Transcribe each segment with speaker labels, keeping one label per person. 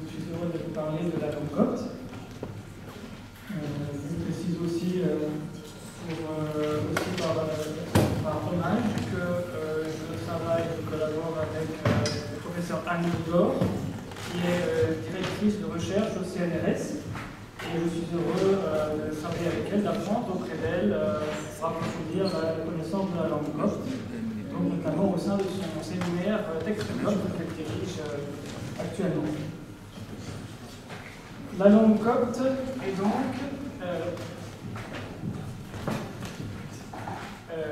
Speaker 1: je suis heureux de vous parler de la langue copte. Je précise aussi, par hommage que je travaille, je collabore avec le professeur Anne Ludor, qui est directrice de recherche au CNRS. Et je suis heureux de travailler avec elle, d'apprendre auprès d'elle pour approfondir la connaissance de la langue copte, donc notamment au sein de son séminaire Texte copte qu'elle dirige actuellement. La langue copte est donc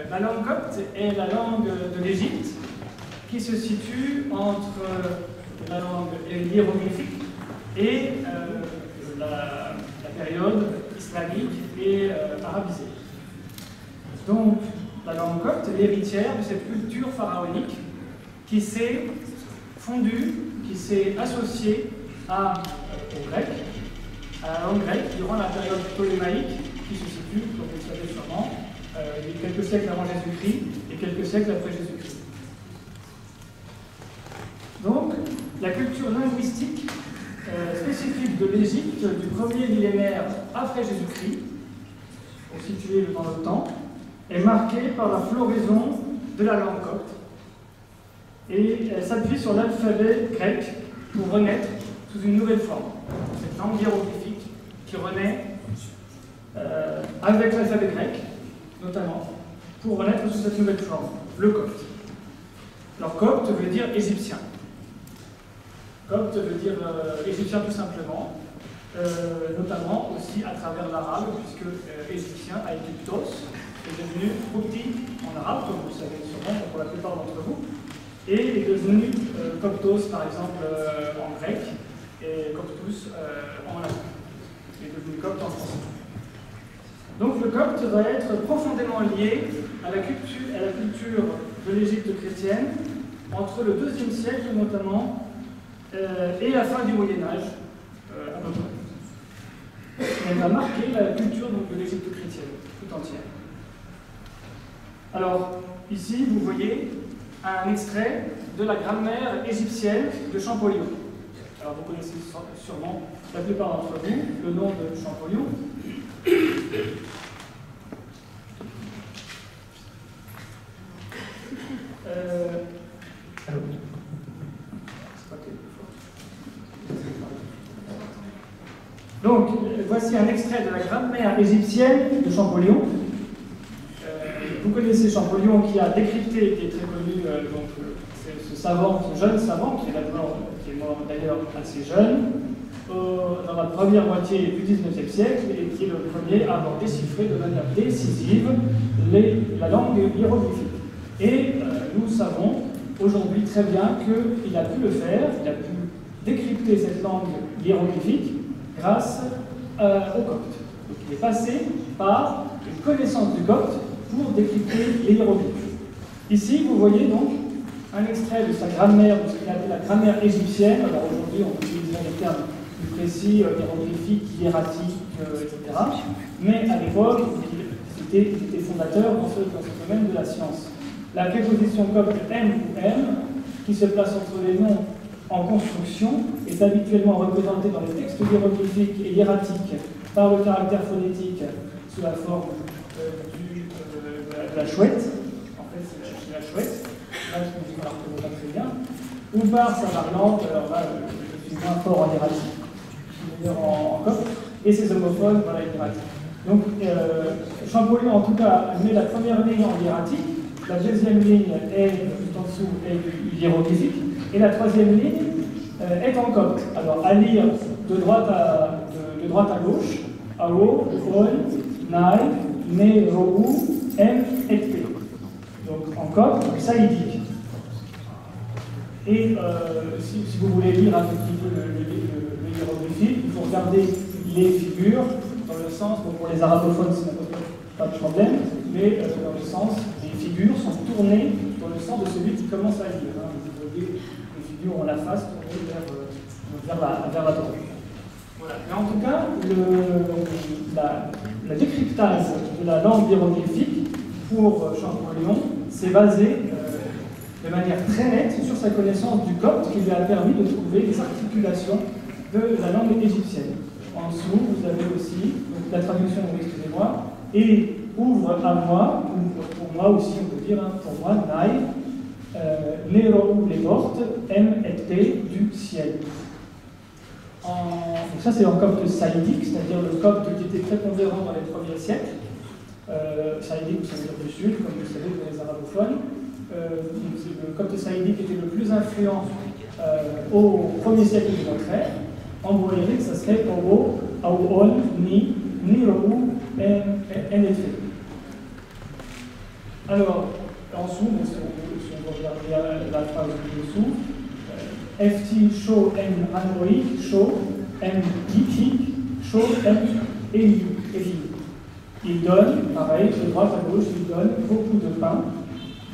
Speaker 1: la langue copte est la langue de l'Égypte qui se situe entre la langue hiéroglyphique et la période islamique et arabisée. Donc, la langue copte est l'héritière de cette culture pharaonique qui s'est fondue, qui s'est associée au grec, à la langue grecque durant la période ptolémaïque qui se situe, comme vous le savez sûrement, quelques siècles avant Jésus-Christ et quelques siècles après Jésus-Christ. Donc, la culture linguistique spécifique de l'Égypte du premier millénaire après Jésus-Christ, pour situer dans le temps, est marquée par la floraison de la langue copte et elle s'appuie sur l'alphabet grec pour renaître sous une nouvelle forme. Cette langue hiéroglyphique qui renaît avec l'alphabet grec, notamment, pour renaître sous cette nouvelle forme, le copte. Alors copte veut dire égyptien. Copte veut dire égyptien tout simplement, notamment aussi à travers l'arabe, puisque égyptien, Aegyptos, est devenu copti en arabe, comme vous le savez sûrement pour la plupart d'entre vous, et est devenu coptos par exemple en grec, et coptus en latin. Il est devenu copte en français. Donc le copte va être profondément lié à la culture de l'Égypte chrétienne, entre le IIe siècle notamment, et la fin du Moyen-Âge, à peu près. Elle va marquer la culture donc, de l'Égypte chrétienne, tout entière. Alors, ici, vous voyez un extrait de la grammaire égyptienne de Champollion. Alors, vous connaissez sûrement, la plupart d'entre vous, le nom de Champollion. Donc, voici un extrait de la grammaire égyptienne de Champollion. Vous connaissez Champollion qui a décrypté, qui est très connu, ce savant, ce jeune savant, qui est mort d'ailleurs assez jeune, dans la première moitié du XIXe siècle, et qui est le premier à avoir déchiffré de manière décisive la langue hiéroglyphique. Et nous savons aujourd'hui très bien qu'il a pu le faire, il a pu décrypter cette langue hiéroglyphique grâce au copte. Donc il est passé par une connaissance du copte pour décrypter les hiéroglyphes. Ici, vous voyez donc un extrait de sa grammaire, de ce qu'il appelle la grammaire égyptienne. Alors aujourd'hui, on utilise des termes plus précis, hiéroglyphique, hiératique, etc. Mais à l'époque, il était fondateur dans ce domaine de la science. La préposition copte M ou M, qui se place entre les noms en construction, est habituellement représentée dans les textes hiéroglyphiques et hiératiques par le caractère phonétique sous la forme de la chouette. En fait, c'est chercher la chouette. Là, je ne me rappelle pas très bien. Ou par sa variante, alors là, je suis moins fort en hiératique, je suis meilleur en copte, et ses homophones, voilà, hiératique. Donc, Champollion, en tout cas, met la première ligne en hiératique. La deuxième ligne est, tout en dessous, est du hiéroglyphique, et la troisième ligne est en copte. Alors, à lire de droite à gauche, Ao, On, Nai, Ne, Rou, M et P. Donc, en copte, saïdique. Et si vous voulez lire un petit peu le hiéroglyphique, il faut regarder les figures dans le sens, bon, pour les arabophones, ça ne pose pas de problème, mais dans le sens, les figures sont tournées dans le sens de celui qui commence à lire. Hein. Vous voyez, les figures ont la face tournée vers la droite. Voilà. Mais en tout cas, la décryptage de la langue hiéroglyphique pour Champollion s'est basé de manière très nette sur sa connaissance du copte qui lui a permis de trouver des articulations de la langue égyptienne. En dessous, vous avez aussi donc, la traduction, excusez-moi, et ouvre à moi, ou pour moi aussi, on peut dire, hein, pour moi, Nai, Nero les portes, M et P du ciel. Donc ça, c'est en copte saïdique, c'est-à-dire le copte qui était prépondérant dans les premiers siècles. Saïdique, ça veut dire du sud, comme vous le savez, dans les arabophones. Le copte saïdique était le plus influent au 1er siècle de notre ère. En boélique, ça serait Oro, Aouol, Ni, Nirou, NFE. Alors, en dessous, si on regarde la phrase dessous, FT, Show, M, Anoïque, Show, M, Diki, Show, M, Eliu. Il donne, pareil, de droite à gauche, il donne beaucoup de pain,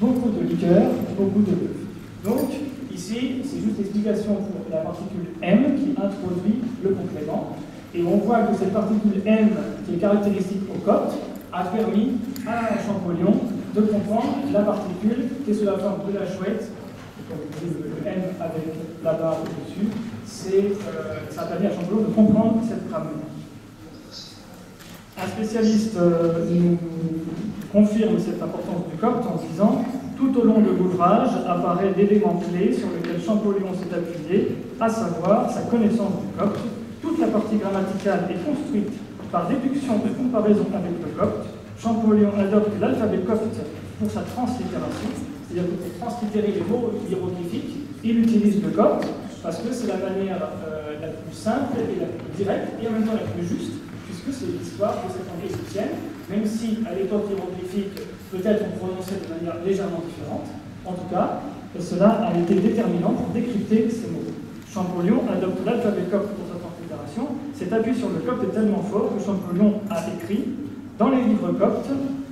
Speaker 1: beaucoup de liqueur, beaucoup de bœuf. Donc, ici, c'est juste l'explication pour la particule M qui introduit le complément. Et on voit que cette particule M, qui est caractéristique au copte, a permis à Champollion de comprendre la particule qui est sous la forme de la chouette. Comme vous voyez, le M avec la barre au-dessus, ça a permis à Champollion de comprendre cette grammaire. Un spécialiste nous confirme cette importance du copte en disant « Tout au long de l'ouvrage apparaît l'élément clé sur lequel Champollion s'est appuyé, à savoir sa connaissance du copte. Toute la partie grammaticale est construite par déduction de comparaison avec le copte. Champollion adopte l'alphabet copte pour sa translittération, c'est-à-dire que pour translittérer les mots hiéroglyphiques, il utilise le copte parce que c'est la manière la plus simple et la plus directe et en même temps la plus juste, puisque c'est l'histoire de cette langue égyptienne, même si à l'époque hiéroglyphique, peut-être on prononçait de manière légèrement différente. En tout cas, cela a été déterminant pour décrypter ces mots. Champollion adopte l'alphabet copte pour sa translittération. Cet appui sur le copte est tellement fort que Champollion a écrit dans les livres coptes,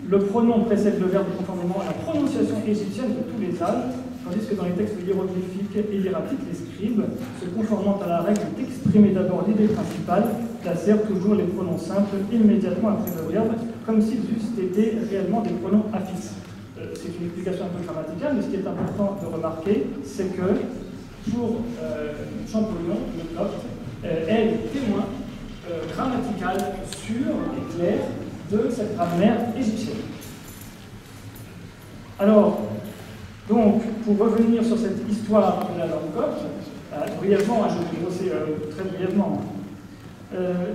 Speaker 1: le pronom précède le verbe conformément à la prononciation égyptienne de tous les âges, tandis que dans les textes hiéroglyphiques et hiératiques, les scribes, se conformant à la règle d'exprimer d'abord l'idée principale, placèrent toujours les pronoms simples immédiatement après le verbe, comme s'ils eussent été réellement des pronoms affixes. C'est une explication un peu grammaticale, mais ce qui est important de remarquer, c'est que pour Champollion, le copte est le témoin grammatical sûr et clair de cette grammaire égyptienne. Alors, donc, pour revenir sur cette histoire de la langue copte, brièvement, je vais brosser très brièvement,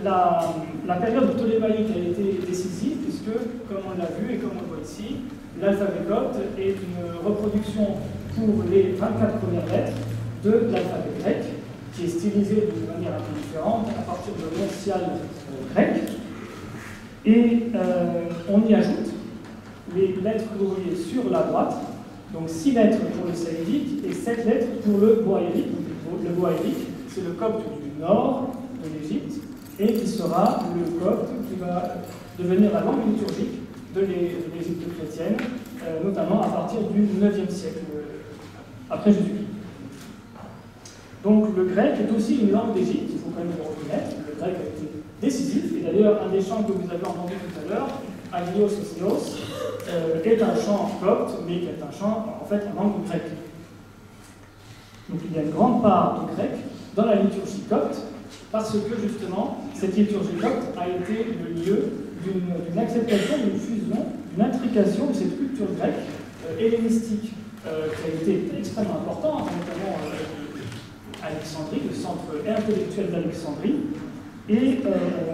Speaker 1: la période ptolémaïque a été décisive, puisque, comme on l'a vu et comme on le voit ici, l'alphabet copte est une reproduction pour les 24 premières lettres de l'alphabet grec, qui est stylisé d'une manière un peu différente à partir de l'oncial grec. Et on y ajoute les lettres que vous voyez sur la droite, donc 6 lettres pour le saïdique et 7 lettres pour le boaérique. Le boaérique, c'est le copte du nord de l'Égypte et qui sera le copte qui va devenir la langue liturgique de l'Égypte chrétienne, notamment à partir du 9e siècle après Jésus-Christ. Donc le grec est aussi une langue d'Égypte, il faut quand même le reconnaître. Le grec a été décisif, et d'ailleurs un des chants que vous avez entendu tout à l'heure, Agios Osios, est un chant copte, mais qui est un chant en fait en langue grecque. Donc il y a une grande part de grec dans la liturgie copte, parce que justement, cette liturgie copte a été le lieu d'une acceptation, d'une fusion, d'une intrication de cette culture grecque hellénistique qui a été extrêmement importante, notamment Alexandrie, le centre intellectuel d'Alexandrie. Et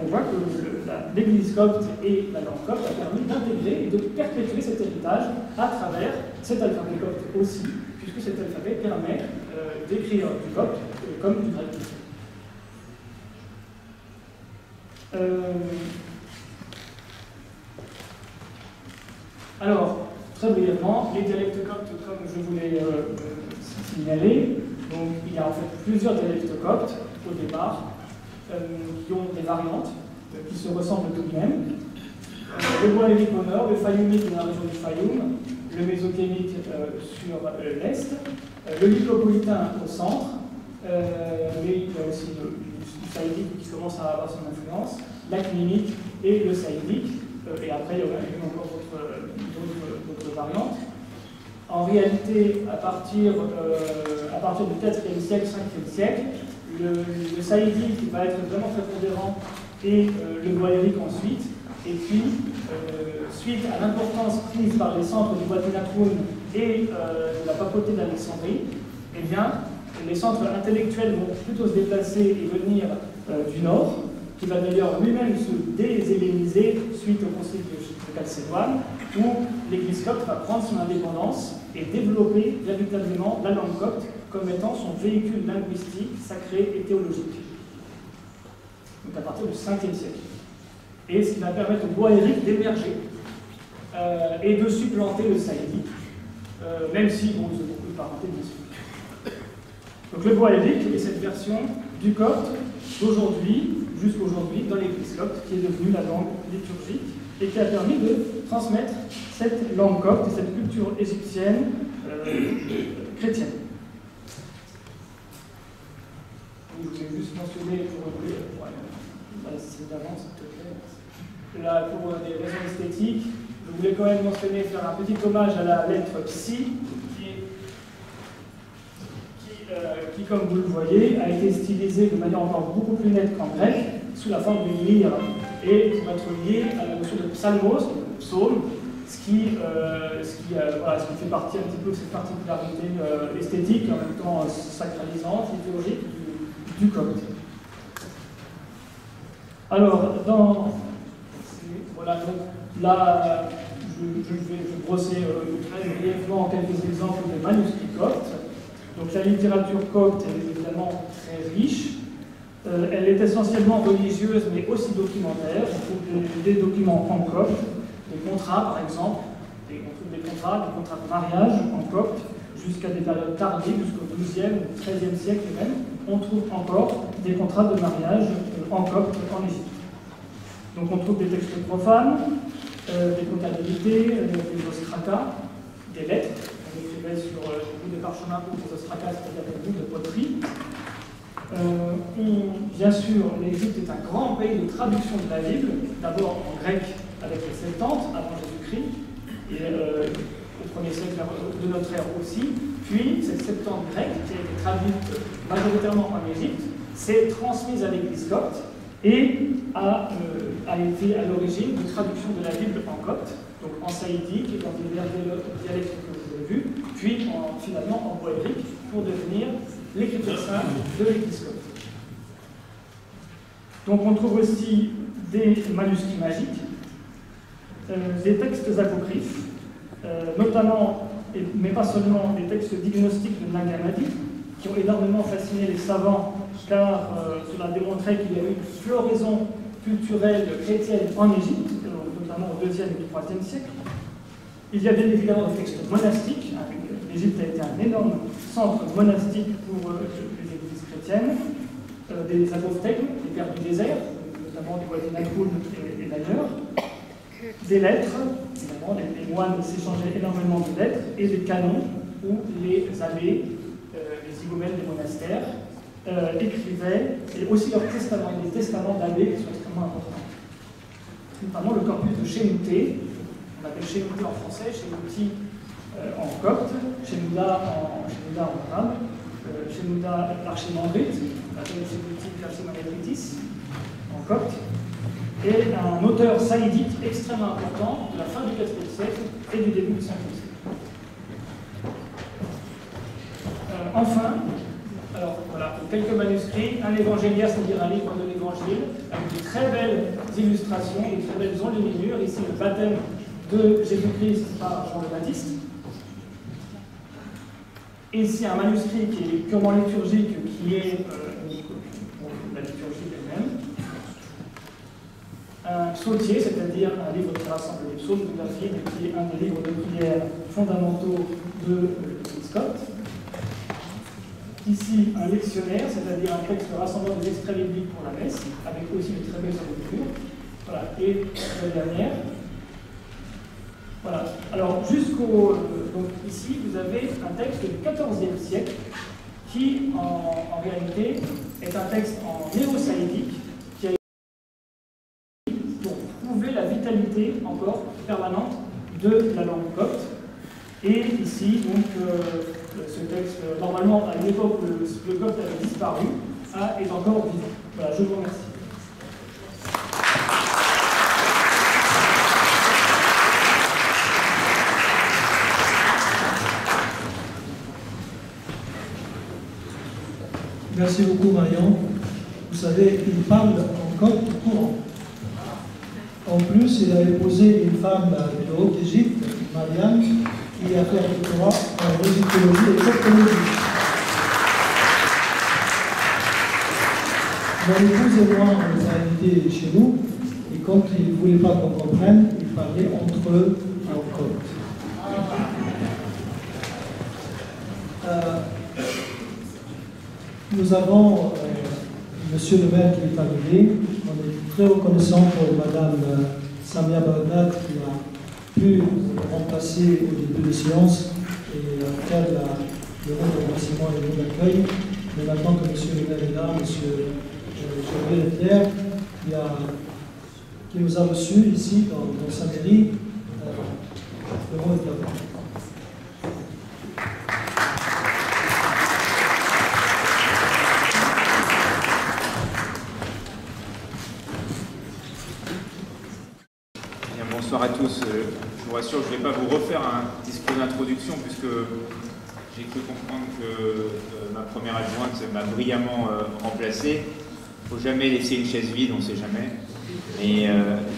Speaker 1: on voit que l'Église copte et la langue copte a permis d'intégrer et de perpétuer cet héritage à travers cet alphabet copte aussi, puisque cet alphabet permet d'écrire du copte comme du grec. Alors, très brièvement, les dialectes coptes, comme je vous l'ai signalé, donc il y a en fait plusieurs dialectes coptes au départ, qui ont des variantes, qui se ressemblent tout de même. Le boaérique au nord, le fayoumite dans la région du Fayoum, le mésokémique sur l'est, le lycopolitain au centre, mais il y a aussi le saïdique qui commence à avoir son influence, l'acnémique et le saïdique, et après il y a encore d'autres variantes. En réalité, à partir du 4e siècle, 5e siècle, le saïdi qui va être vraiment prépondérant et le boaérique ensuite. Et puis, suite à l'importance prise par les centres du Wadi Nakhroun et de la papauté d'Alexandrie, eh bien, les centres intellectuels vont plutôt se déplacer et venir du nord, qui va d'ailleurs lui-même se déhelléniser suite au concile de Chalcédoine, où l'Église copte va prendre son indépendance et développer véritablement la langue copte comme étant son véhicule linguistique, sacré et théologique. Donc à partir du 5e siècle. Et ce qui va permettre au boaérique d'émerger et de supplanter le saïdi, même si, bon, ils ont beaucoup de parenté, bien sûr. Donc le boaérique est cette version du copte d'aujourd'hui, jusqu'aujourd'hui, dans l'Église copte, qui est devenue la langue liturgique et qui a permis de transmettre cette langue copte et cette culture égyptienne chrétienne. Je voulais juste mentionner c'est d'avance, s'il te plaît. Là, pour des raisons esthétiques, je voulais quand même mentionner, faire un petit hommage à la lettre Psi, qui, comme vous le voyez, a été stylisée de manière encore beaucoup plus nette qu'en grec, sous la forme d'une lyre, et pour être liée à la notion de psalmos, psaume, ce qui fait partie un petit peu de cette particularité esthétique, en même temps sacralisante, liturgique du copte. Alors, voilà, donc là, je vais brosser très brièvement quelques exemples de manuscrits coptes. Donc la littérature copte est évidemment très riche. Elle est essentiellement religieuse, mais aussi documentaire. On trouve des documents en copte, des contrats par exemple, on trouve des contrats de mariage en copte, jusqu'à des périodes tardives, jusqu'au XIIe ou XIIIe siècle même, on trouve encore des contrats de mariage en copte en Égypte. Donc on trouve des textes profanes, des comptabilités, des ostracas, des lettres. On écrivait sur des bouts de parchemin ou des ostracas, c'est-à-dire des bouts de poterie. Bien sûr, l'Égypte est un grand pays de traduction de la Bible, d'abord en grec avec les Septante, avant Jésus-Christ, et au 1er siècle de notre ère aussi. Puis, cette Septante grecque, qui a été traduite majoritairement en Égypte, s'est transmise à l'Église copte et a été à l'origine d'une traduction de la Bible en copte, donc en saïdique et dans divers dialectes que vous avez vus, puis finalement en boaérique, pour devenir l'écriture sainte de l'Église copte. Donc on trouve aussi des manuscrits magiques, des textes apocryphes, notamment, mais pas seulement, des textes dignostiques de Nag Hammadi, qui ont énormément fasciné les savants, car cela démontrait qu'il y avait une floraison culturelle chrétienne en Égypte, notamment au IIe et IIIe siècle. Il y a bien évidemment des textes monastiques. L'Égypte a été un énorme centre monastique pour les églises chrétiennes, des apophthegmes, les pères du désert, notamment du Wadi Nakhroun et d'ailleurs, des lettres, évidemment, les moines s'échangeaient énormément de lettres, et des canons où les abbés, les igomènes des monastères, écrivaient, et aussi leurs testaments, et les testaments d'abbés qui sont extrêmement importants. Notamment le corpus de Chénouté, on appelle Chénouté en français, Chénouti en copte, Chénouda en arabe, Chénouda l'archimandrite, on appelle Chénouti l'archimandritis en copte, et un auteur saïdite extrêmement important de la fin du IVe siècle et du début du Ve siècle. Enfin, alors voilà, quelques manuscrits, un évangéliaire, c'est-à-dire un livre de l'évangile, avec de très belles illustrations, de très belles enluminures. Ici, le baptême de Jésus-Christ par Jean le Baptiste. Et ici, un manuscrit qui est purement liturgique, qui est la liturgie elle-même. Un psautier, c'est-à-dire un livre qui rassemble les psaumes de David, qui est un des livres de prière fondamentaux de l'Église copte. Ici, un lectionnaire, c'est-à-dire un texte rassemblant des extraits bibliques pour la messe, avec aussi de très belles enluminures. Voilà, et la dernière. Voilà. Alors, donc ici, vous avez un texte du XIVe siècle qui, en réalité, est un texte en néo-saïdique qui a été pour prouver la vitalité encore permanente de la langue copte. Et ici, donc, ce texte, normalement, à une époque où le copte avait disparu, est encore vivant. Voilà, je vous remercie.
Speaker 2: Merci beaucoup, Marion. Vous savez, il parle en code courant. En plus, il a épousé une femme de Haute-Égypte, Marianne, qui a fait un doctorat en égyptologie et cryptologie. Mon épouse et moi, on les a invités chez nous, et quand ils ne voulaient pas qu'on comprenne, ils parlaient entre eux en code. Nous avons Monsieur le maire qui est arrivé. On est très reconnaissant pour Madame Samia Bagdad qui a pu remplacer au début de séance et faire le remerciement et le d'accueil. Mais maintenant que Monsieur le maire est là, Monsieur Gervais Leclerc, qui nous a reçus ici dans sa mairie, le mot est à vous.
Speaker 3: Bonsoir à tous. Je vous rassure, je ne vais pas vous refaire un discours d'introduction puisque j'ai cru comprendre que ma première adjointe m'a brillamment remplacé. Il ne faut jamais laisser une chaise vide, on ne sait jamais. Mais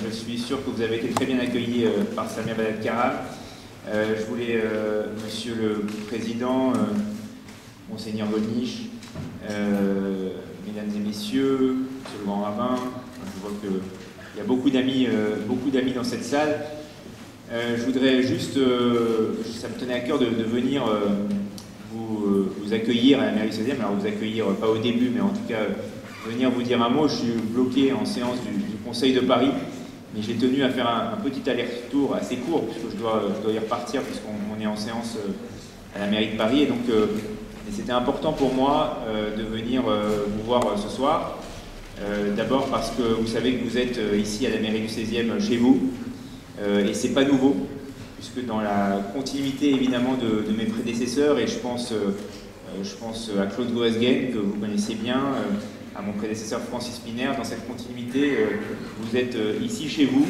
Speaker 3: je suis sûr que vous avez été très bien accueillis par Samia Bagdad. Je voulais, Monsieur le Président, Monseigneur Gollnisch, Mesdames et Messieurs, Monsieur le Grand Rabbin, je vois que il y a beaucoup d'amis dans cette salle. Je voudrais juste, ça me tenait à cœur de venir vous accueillir à la mairie 16e. Alors vous accueillir pas au début, mais en tout cas venir vous dire un mot. Je suis bloqué en séance du Conseil de Paris, mais j'ai tenu à faire un petit aller-retour assez court, puisque je dois y repartir, puisqu'on est en séance à la mairie de Paris. Et donc c'était important pour moi de venir vous voir ce soir. D'abord parce que vous savez que vous êtes ici à la mairie du 16e chez vous, et c'est pas nouveau, puisque dans la continuité évidemment de mes prédécesseurs, et je pense à Claude Goasguen, que vous connaissez bien, à mon prédécesseur Francis Piner, dans cette continuité, vous êtes ici chez vous,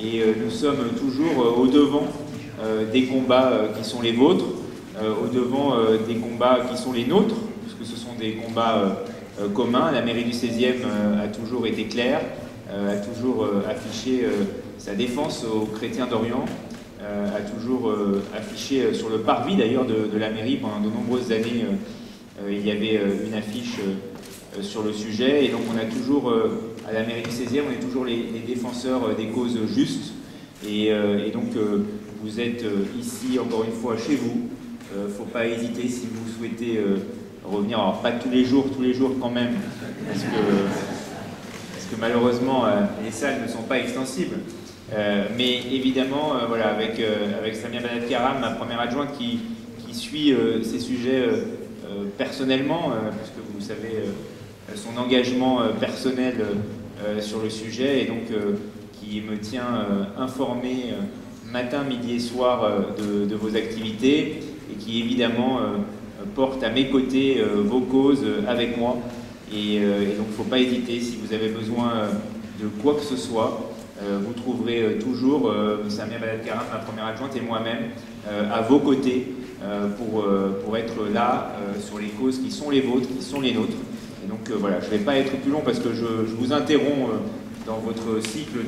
Speaker 3: et nous sommes toujours au devant des combats qui sont les vôtres, au devant des combats qui sont les nôtres, puisque ce sont des combats commun. La mairie du 16e a toujours été claire, a toujours affiché sa défense aux chrétiens d'Orient, a toujours affiché sur le parvis d'ailleurs de la mairie pendant de nombreuses années, il y avait une affiche sur le sujet, et donc on a toujours, à la mairie du 16e, on est toujours les défenseurs des causes justes, et donc vous êtes ici encore une fois chez vous. Il ne faut pas hésiter si vous souhaitez revenir, alors pas tous les jours quand même, parce que malheureusement les salles ne sont pas extensibles, mais évidemment voilà, avec Samia Bagdad, ma première adjointe qui suit ces sujets personnellement, puisque vous savez son engagement personnel sur le sujet, et donc qui me tient informé matin, midi et soir de vos activités, et qui évidemment porte à mes côtés vos causes avec moi, et donc il ne faut pas hésiter si vous avez besoin de quoi que ce soit. Vous trouverez toujours Samia Bagdad, ma première adjointe, et moi-même à vos côtés pour être là sur les causes qui sont les vôtres, qui sont les nôtres. Et donc voilà, je ne vais pas être plus long parce que je vous interromps dans votre cycle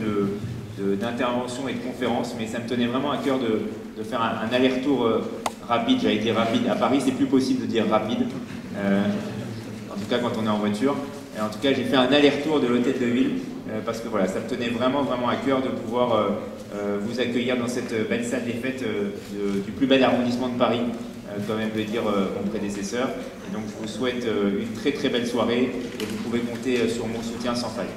Speaker 3: d'intervention et de conférences, mais ça me tenait vraiment à cœur de faire un aller-retour rapide. J'avais dit rapide. À Paris, c'est plus possible de dire rapide, en tout cas quand on est en voiture. Et en tout cas, j'ai fait un aller-retour de l'hôtel de ville parce que voilà, ça me tenait vraiment à cœur de pouvoir vous accueillir dans cette belle salle des fêtes du plus bel arrondissement de Paris, quand même le dire mon prédécesseur. Et donc, je vous souhaite une très belle soirée, et vous pouvez compter sur mon soutien sans faille.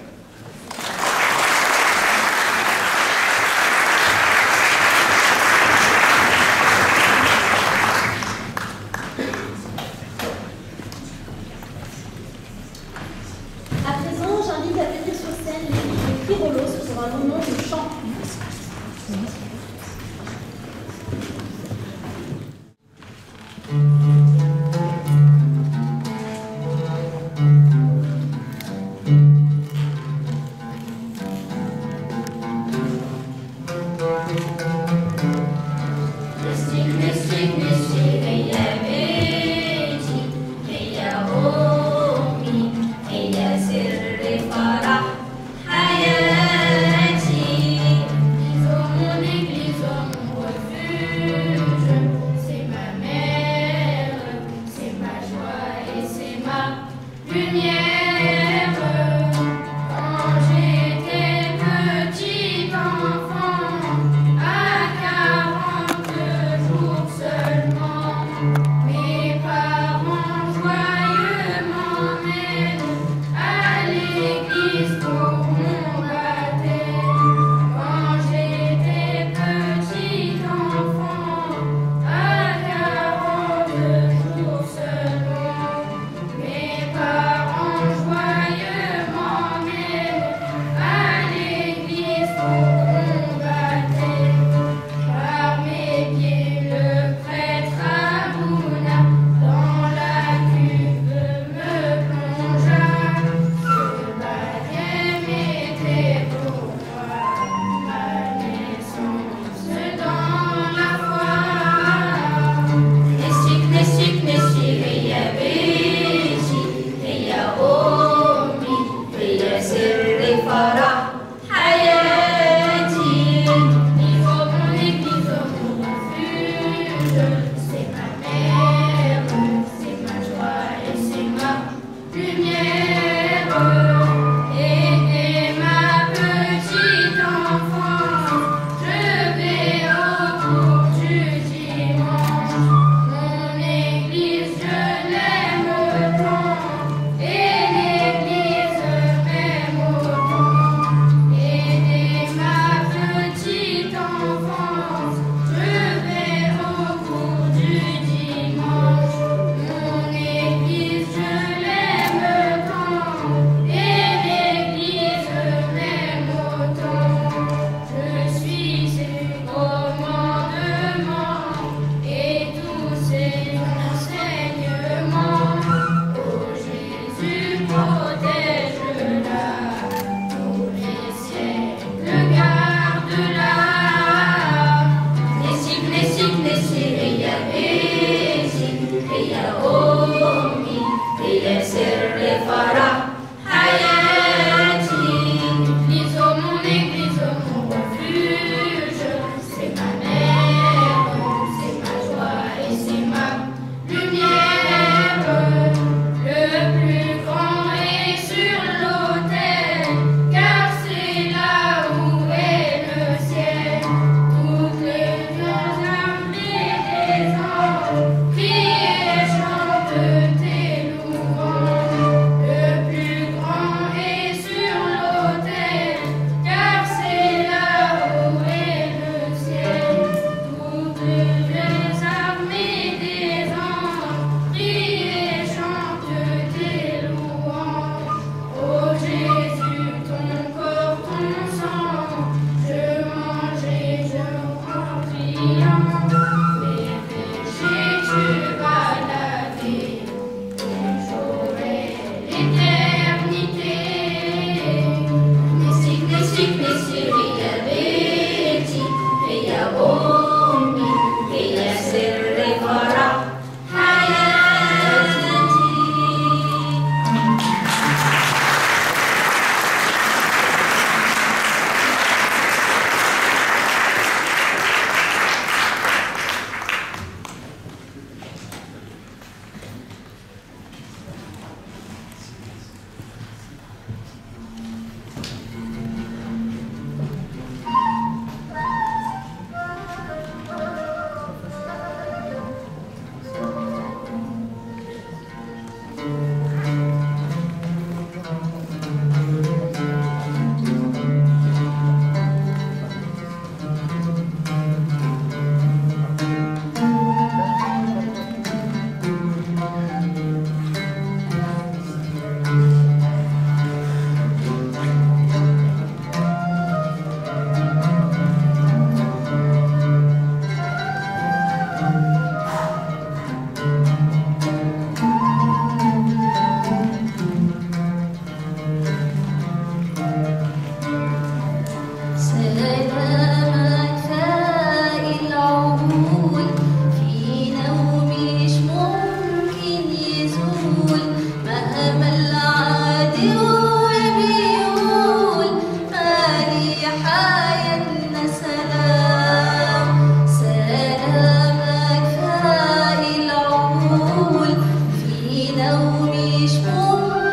Speaker 4: لو مش ممكن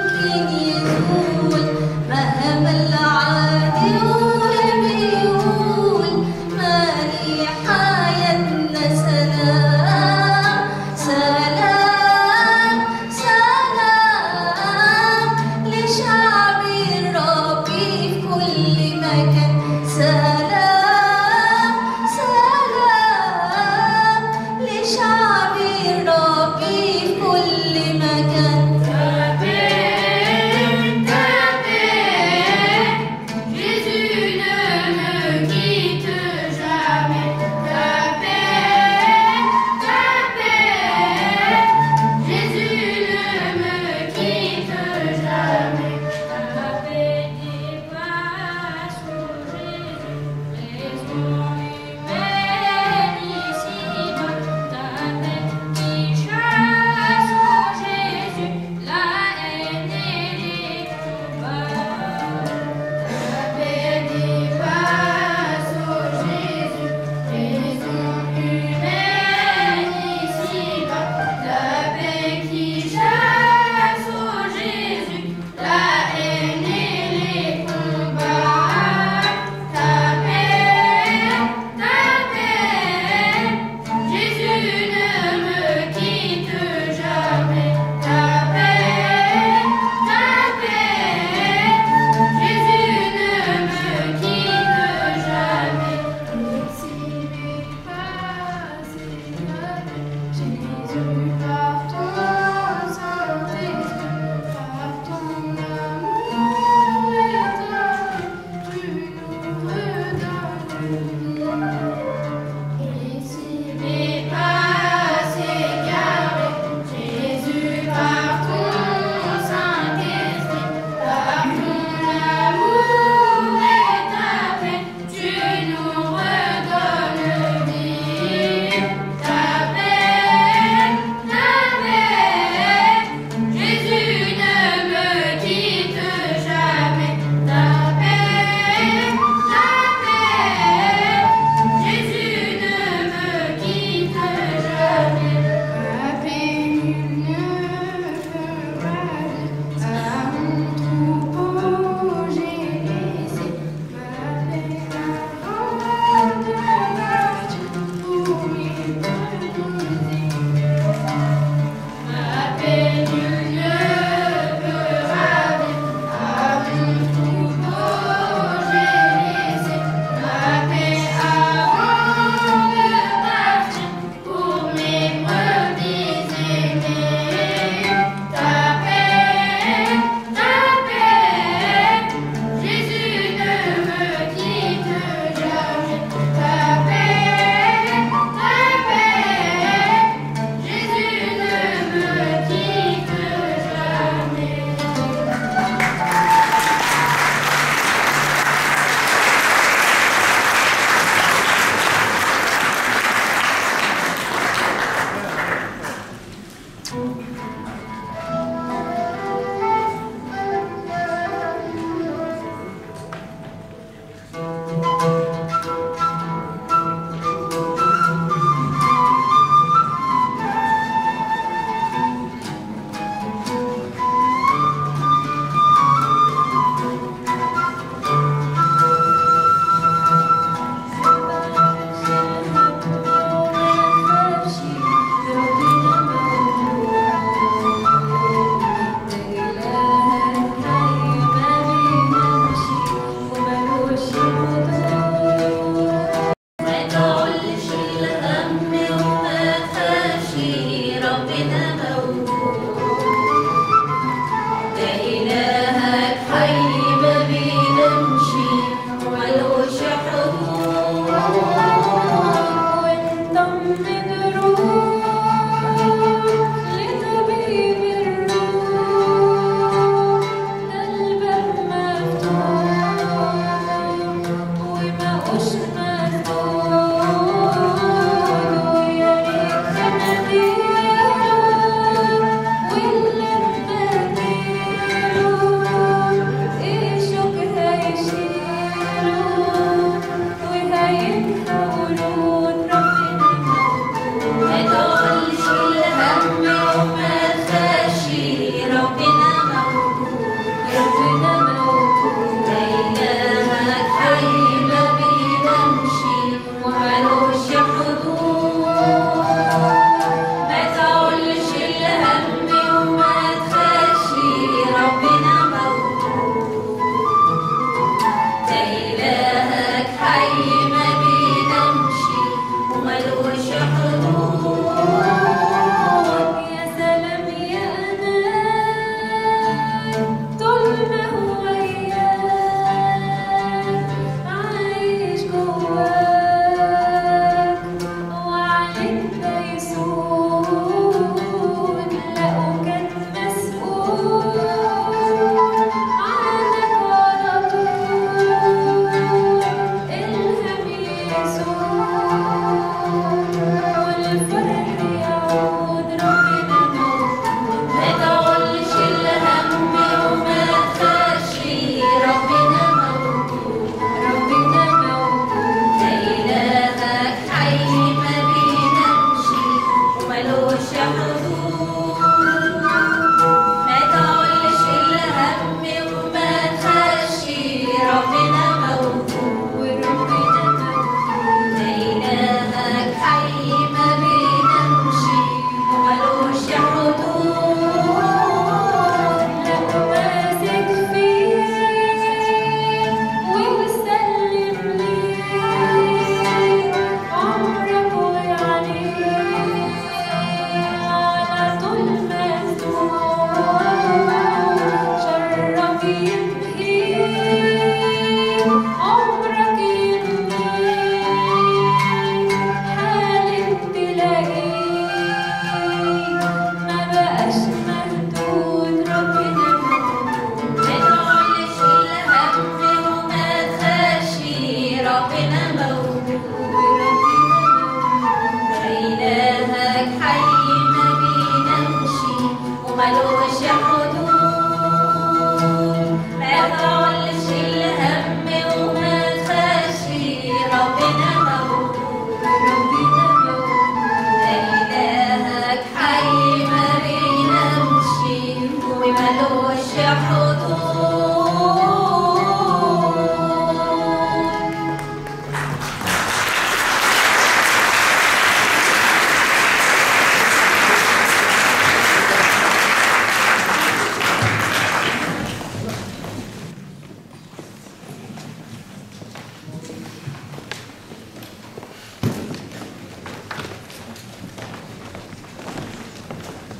Speaker 4: ملوش حدود.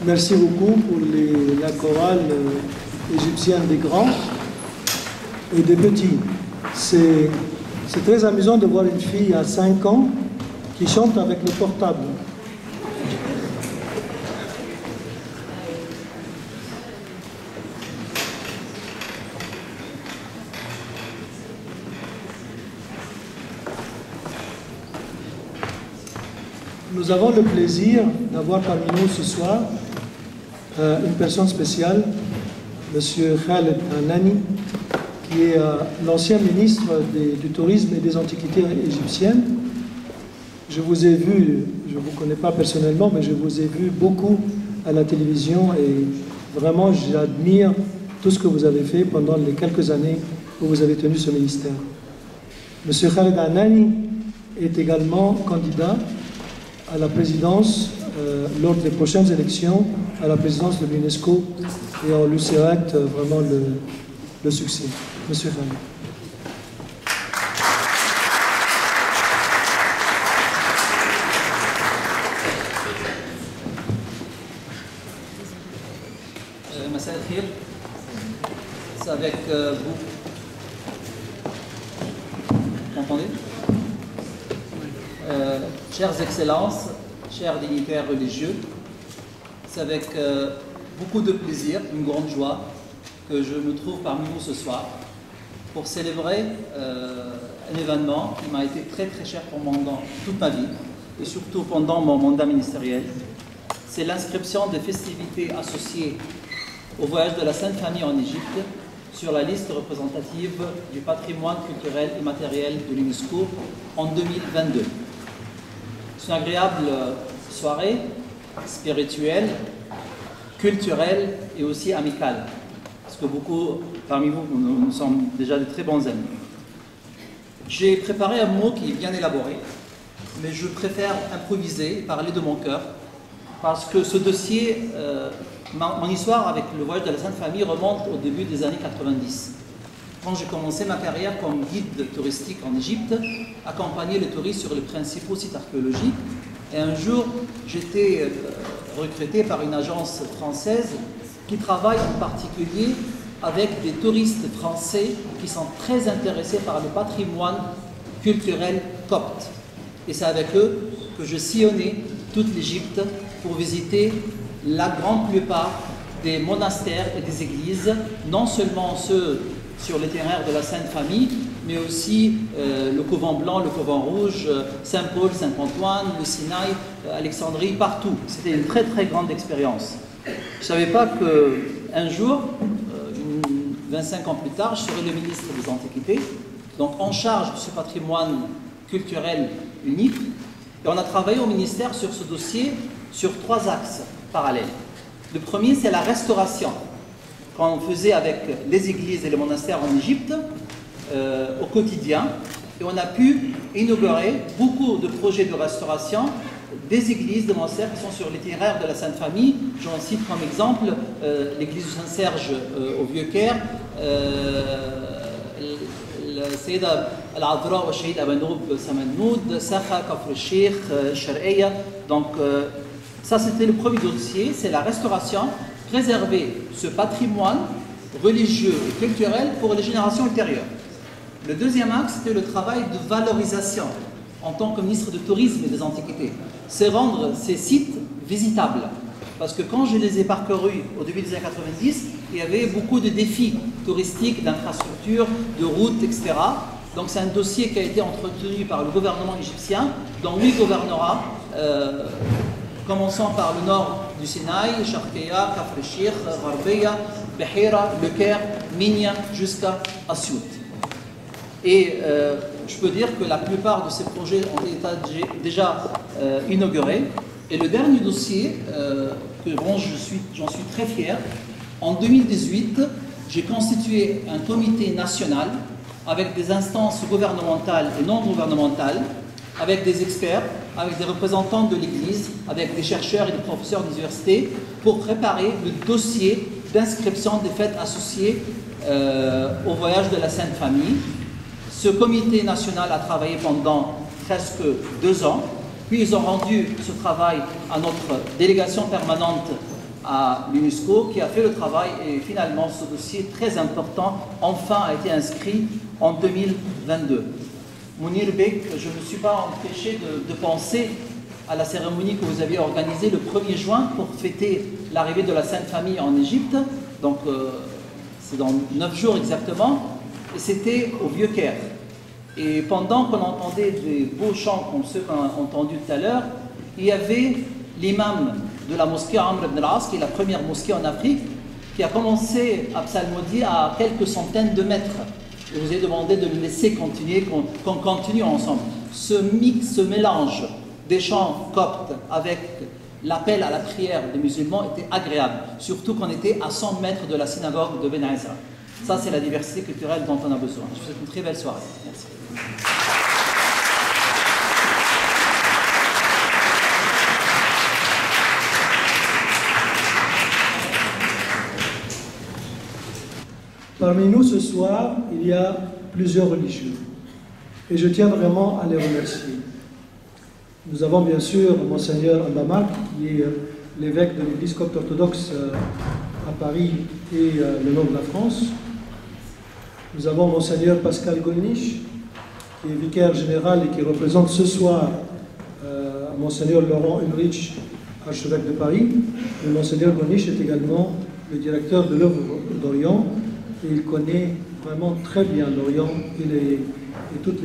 Speaker 2: Merci beaucoup pour la chorale égyptienne des grands et des petits. C'est très amusant de voir une fille à 5 ans qui chante avec le portable. Nous avons le plaisir d'avoir parmi nous ce soir une personne spéciale, M. Khaled Anani, qui est l'ancien ministre du Tourisme et des Antiquités égyptiennes. Je vous ai vu, je ne vous connais pas personnellement, mais je vous ai vu beaucoup à la télévision et vraiment j'admire tout ce que vous avez fait pendant les quelques années où vous avez tenu ce ministère. M. Khaled Anani est également candidat à la présidence lors des prochaines élections à la présidence de l'UNESCO et on lui souhaite vraiment le succès. Monsieur Khaled.
Speaker 5: Massaء الخير. C'est avec vous. Vous entendez? Chères Excellences, chers dignitaires religieux, c'est avec beaucoup de plaisir, une grande joie, que je me trouve parmi vous ce soir pour célébrer un événement qui m'a été très très cher pour moi dans toute ma vie et surtout pendant mon mandat ministériel. C'est l'inscription des festivités associées au voyage de la Sainte Famille en Égypte sur la liste représentative du patrimoine culturel et matériel de l'UNESCO en 2022. C'est une agréable soirée spirituelle, culturelle et aussi amicale, parce que beaucoup parmi vous, nous sommes déjà de très bons amis. J'ai préparé un mot qui est bien élaboré, mais je préfère improviser, parler de mon cœur, parce que ce dossier, mon histoire avec le voyage de la Sainte Famille remonte au début des années 90. Quand j'ai commencé ma carrière comme guide touristique en Égypte, accompagner les touristes sur les principaux sites archéologiques, et un jour j'étais recruté par une agence française qui travaille en particulier avec des touristes français qui sont très intéressés par le patrimoine culturel copte. Et c'est avec eux que je sillonnais toute l'Égypte pour visiter la grande plupart des monastères et des églises, non seulement ceux sur l'itinéraire de la Sainte Famille, mais aussi le Couvent Blanc, le Couvent Rouge, Saint-Paul, Saint-Antoine, le Sinaï, Alexandrie, partout. C'était une très très grande expérience. Je ne savais pas qu'un jour, 25 ans plus tard, je serai le ministre des Antiquités, donc en charge de ce patrimoine culturel unique. Et on a travaillé au ministère sur ce dossier sur 3 axes parallèles. Le premier, c'est la restauration. Quand on faisait avec les églises et les monastères en Égypte, au quotidien, et on a pu inaugurer beaucoup de projets de restauration des églises, des monastères qui sont sur l'itinéraire de la Sainte Famille. J'en cite comme exemple l'église de Saint-Serge au Vieux-Caire, السيدة العذراء والشهيد أبانوب سمنود, Sakha, Kafr el-Sheikh, Shar'iyya. Donc ça c'était le premier dossier, c'est la restauration, préserver ce patrimoine religieux et culturel pour les générations ultérieures. Le deuxième axe, c'était le travail de valorisation en tant que ministre du Tourisme et des Antiquités. C'est rendre ces sites visitables. Parce que quand je les ai parcourus au début des années 90, il y avait beaucoup de défis touristiques, d'infrastructures, de routes, etc. Donc c'est un dossier qui a été entretenu par le gouvernement égyptien dans 8 gouvernorats, commençant par le nord du Sinaï, Sharqiya, Kafr el-Sheikh, Gharbiya, Bahira, Le Caire, Minya, jusqu'à Assiout. Et je peux dire que la plupart de ces projets ont été déjà inaugurés. Et le dernier dossier, j'en suis très fier, En 2018, j'ai constitué un comité national avec des instances gouvernementales et non gouvernementales, avec des experts, avec des représentants de l'Église, avec des chercheurs et des professeurs d'université, pour préparer le dossier d'inscription des fêtes associées au voyage de la Sainte Famille. Ce comité national a travaillé pendant presque 2 ans, puis ils ont rendu ce travail à notre délégation permanente à l'UNESCO qui a fait le travail et finalement ce dossier très important enfin a été inscrit en 2022. Mounir Bek, je ne me suis pas empêché de penser à la cérémonie que vous aviez organisée le 1er juin pour fêter l'arrivée de la Sainte Famille en Égypte. Donc c'est dans 9 jours exactement, et c'était au Vieux-Caire. Et pendant qu'on entendait des beaux chants comme ceux qu'on a entendus tout à l'heure, il y avait l'imam de la mosquée Amr ibn al-As, qui est la première mosquée en Afrique, qui a commencé à psalmodier à quelques centaines de mètres. Je vous ai demandé de me laisser continuer, qu'on continue ensemble. Ce mix, ce mélange des chants coptes avec l'appel à la prière des musulmans était agréable, surtout qu'on était à 100 mètres de la synagogue de Ben Ezra. Ça, c'est la diversité culturelle dont on a besoin. Je vous souhaite une très belle soirée. Merci.
Speaker 2: Parmi nous ce soir, il y a plusieurs religieux et je tiens vraiment à les remercier. Nous avons bien sûr Monseigneur Ambamak, qui est l'évêque de l'église copte orthodoxe à Paris et le nord de la France. Nous avons Monseigneur Pascal Golnisch, qui est vicaire général et qui représente ce soir Monseigneur Laurent Ulrich, archevêque de Paris. Et Monseigneur Golnisch est également le directeur de l'œuvre d'Orient. Et il connaît vraiment très bien l'Orient et toutes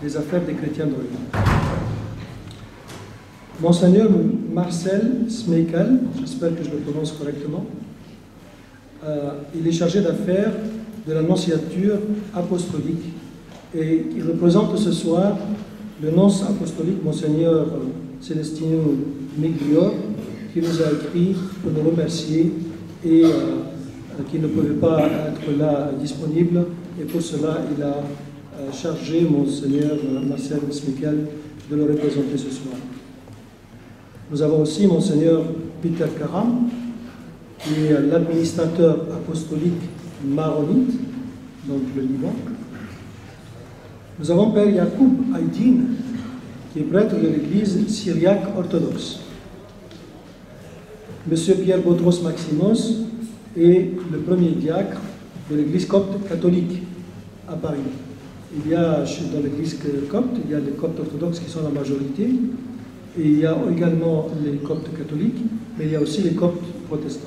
Speaker 2: les affaires des chrétiens d'Orient. Monseigneur Marcel Smeikel, j'espère que je le prononce correctement, il est chargé d'affaires de l'annonciature apostolique et il représente ce soir le nonce apostolique Monseigneur Celestino Miglior, qui nous a écrit pour nous remercier et qui ne pouvait pas être là disponible, et pour cela il a chargé Monseigneur Marcel Smeikel de le représenter ce soir. Nous avons aussi Monseigneur Peter Karam, qui est l'administrateur apostolique maronite, donc le Liban. Nous avons Père Yacoub Aydin, qui est prêtre de l'église syriaque orthodoxe. Monsieur Pierre Boutros Maximos est le premier diacre de l'église copte catholique à Paris. Il y a dans l'église copte, il y a les coptes orthodoxes qui sont la majorité, et il y a également les coptes catholiques, mais il y a aussi les coptes protestants.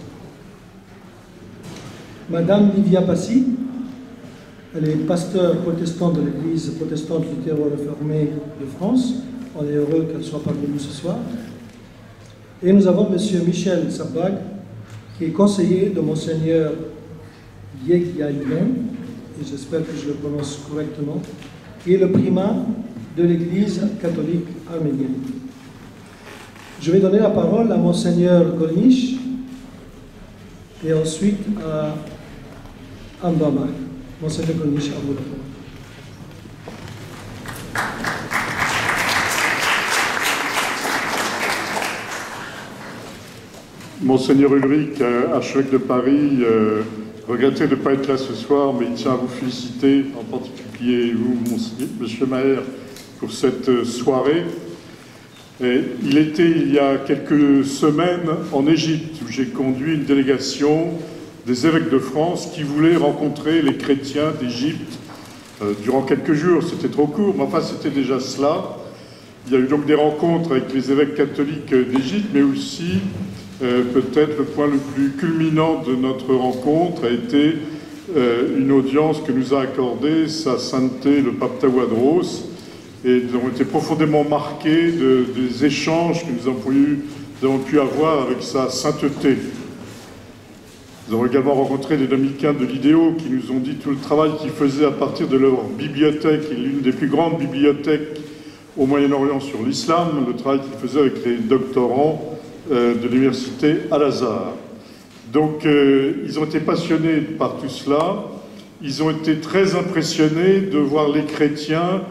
Speaker 2: Madame Livia Passy, elle est pasteur protestant de l'église protestante luthéro-réformée de France. On est heureux qu'elle soit parmi nous ce soir. Et nous avons Monsieur Michel Sabag, qui est conseiller de Monseigneur Yegyaïmen, et j'espère que je le prononce correctement, qui est le primat de l'église catholique arménienne. Je vais donner la parole à Monseigneur Golnisch et ensuite à Ambamak. Monseigneur Golnisch, à vous la parole.
Speaker 6: Monseigneur Ulrich, archevêque de Paris, regrettait de ne pas être là ce soir, mais il tient à vous féliciter, en particulier vous, Monsieur Maher, pour cette soirée. Et il était, il y a quelques semaines, en Égypte, où j'ai conduit une délégation des évêques de France qui voulaient rencontrer les chrétiens d'Égypte durant quelques jours. C'était trop court, mais enfin, c'était déjà cela. Il y a eu donc des rencontres avec les évêques catholiques d'Égypte, mais aussi peut-être le point le plus culminant de notre rencontre a été une audience que nous a accordée Sa Sainteté le pape Tawadros, et nous avons été profondément marqués des échanges que nous avons pu avoir avec Sa Sainteté. Nous avons également rencontré des dominicains de l'IDEO qui nous ont dit tout le travail qu'ils faisaient à partir de leur bibliothèque, qui est l'une des plus grandes bibliothèques au Moyen-Orient sur l'islam, le travail qu'ils faisaient avec les doctorants de l'université Al-Azhar. Donc ils ont été passionnés par tout cela. Ils ont été très impressionnés de voir les chrétiens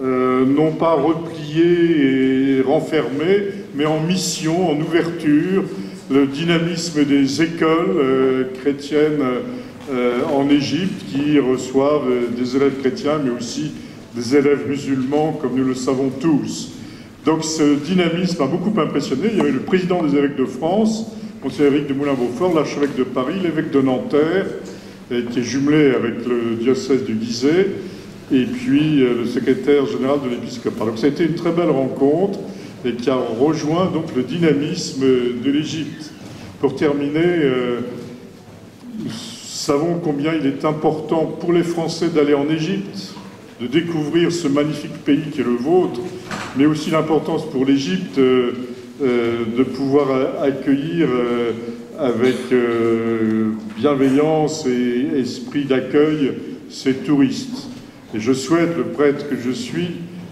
Speaker 6: non pas repliés et renfermés, mais en mission, en ouverture, le dynamisme des écoles chrétiennes en Égypte qui reçoivent des élèves chrétiens, mais aussi des élèves musulmans, comme nous le savons tous. Donc ce dynamisme a beaucoup impressionné. Il y avait le président des évêques de France, Monseigneur Éric de Moulin-Beaufort, l'archevêque de Paris, l'évêque de Nanterre, qui est jumelé avec le diocèse du Gizeh, et puis le secrétaire général de l'épiscopat. Donc ça a été une très belle rencontre et qui a rejoint donc le dynamisme de l'Égypte. Pour terminer, nous savons combien il est important pour les Français d'aller en Égypte, de découvrir ce magnifique pays qui est le vôtre, mais aussi l'importance pour l'Égypte de pouvoir accueillir avec bienveillance et esprit d'accueil ces touristes. Et je souhaite, le prêtre que je suis,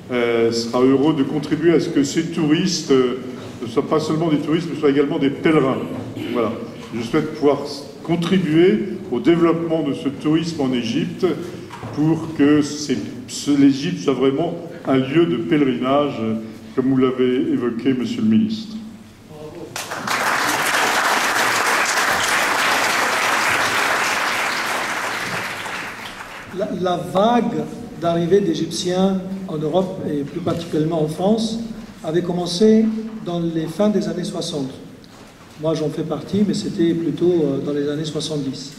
Speaker 6: sera heureux de contribuer à ce que ces touristes ne soient pas seulement des touristes, mais soient également des pèlerins. Voilà. Je souhaite pouvoir contribuer au développement de ce tourisme en Égypte pour que l'Égypte soit vraiment un lieu de pèlerinage, comme vous l'avez évoqué, Monsieur le ministre.
Speaker 2: La vague d'arrivée d'Égyptiens en Europe et plus particulièrement en France avait commencé dans les fins des années 60. Moi j'en fais partie, mais c'était plutôt dans les années 70.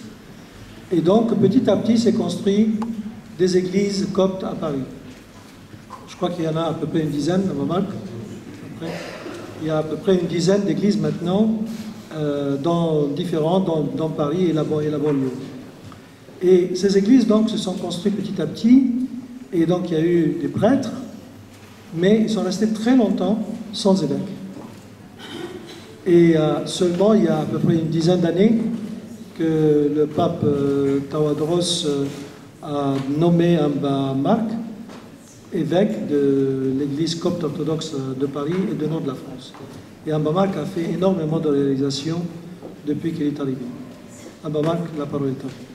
Speaker 2: Et donc petit à petit s'est construit des églises coptes à Paris. Je crois qu'il y en a à peu près une dizaine, à Montmartre. Il y a à peu près une dizaine d'églises maintenant, différentes dans Paris et la banlieue. Et ces églises donc se sont construites petit à petit, et donc il y a eu des prêtres, mais ils sont restés très longtemps sans évêque. Et seulement il y a à peu près une dizaine d'années que le pape Tawadros a nommé Amba Marc évêque de l'église copte orthodoxe de Paris et du nord de la France. Et Amba Marc a fait énormément de réalisations depuis qu'il est arrivé. Amba Marc, la parole est à vous.